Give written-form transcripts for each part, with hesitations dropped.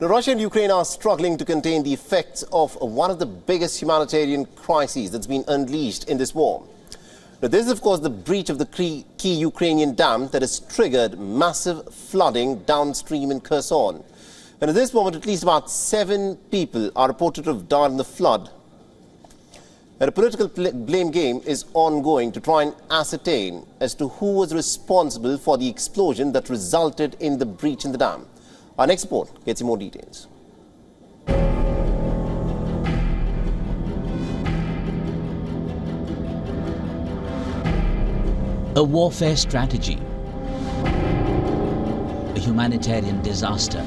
Russia and Ukraine are struggling to contain the effects of one of the biggest humanitarian crises that's been unleashed in this war. Now, this is, of course, the breach of the key Ukrainian dam that has triggered massive flooding downstream in Kherson. And at this moment, at least about 7 people are reported to have died in the flood. And a political blame game is ongoing to try and ascertain as to who was responsible for the explosion that resulted in the breach in the dam. Our next report gets you more details. A warfare strategy, a humanitarian disaster,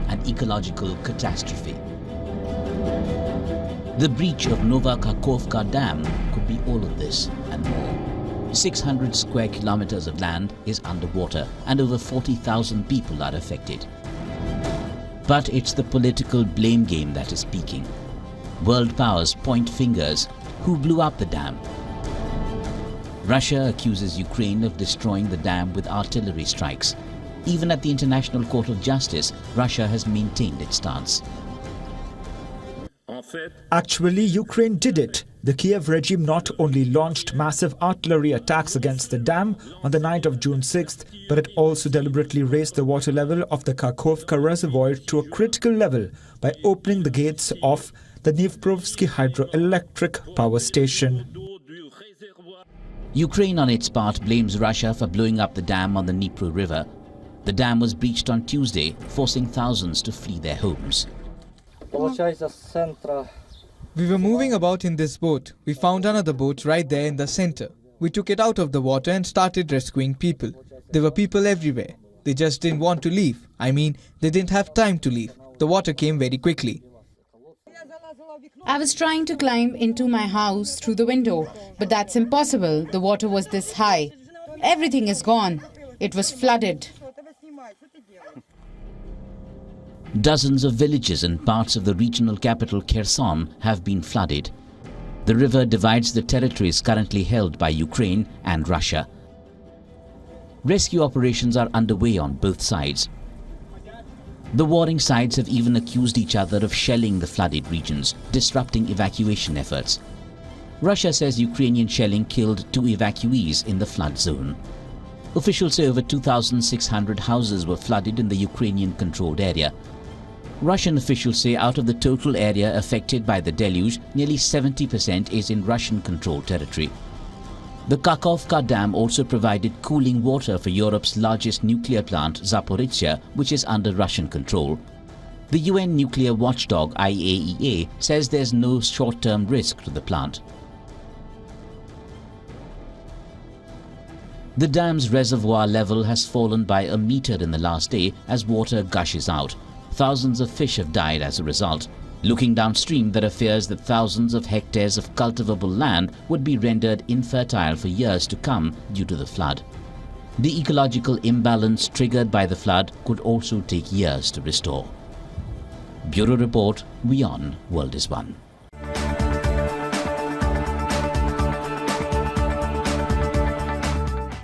an ecological catastrophe. The breach of Kakhovka Dam could be all of this and more. 600 square kilometers of land is underwater and over 40,000 people are affected. But it's the political blame game that is speaking. World powers point fingers. Who blew up the dam? Russia accuses Ukraine of destroying the dam with artillery strikes. Even at the International Court of Justice, Russia has maintained its stance. Actually, Ukraine did it. The Kiev regime not only launched massive artillery attacks against the dam on the night of June 6th, but it also deliberately raised the water level of the Kakhovka reservoir to a critical level by opening the gates of the Dniprovsky hydroelectric power station. Ukraine on its part blames Russia for blowing up the dam on the Dnipro River. The dam was breached on Tuesday, forcing thousands to flee their homes. We were moving about in this boat. We found another boat right there in the center. We took it out of the water and started rescuing people. There were people everywhere. They just didn't want to leave. I mean, they didn't have time to leave. The water came very quickly. I was trying to climb into my house through the window, but that's impossible. The water was this high. Everything is gone. It was flooded. Dozens of villages and parts of the regional capital Kherson have been flooded. The river divides the territories currently held by Ukraine and Russia. Rescue operations are underway on both sides. The warring sides have even accused each other of shelling the flooded regions, disrupting evacuation efforts. Russia says Ukrainian shelling killed 2 evacuees in the flood zone. Officials say over 2,600 houses were flooded in the Ukrainian-controlled area. Russian officials say out of the total area affected by the deluge, nearly 70% is in Russian-controlled territory. The Kakhovka Dam also provided cooling water for Europe's largest nuclear plant, Zaporizhzhia, which is under Russian control. The UN nuclear watchdog IAEA says there's no short-term risk to the plant. The dam's reservoir level has fallen by a meter in the last day as water gushes out. Thousands of fish have died as a result. Looking downstream, there are fears that thousands of hectares of cultivable land would be rendered infertile for years to come due to the flood. The ecological imbalance triggered by the flood could also take years to restore. Bureau Report, WION World is One.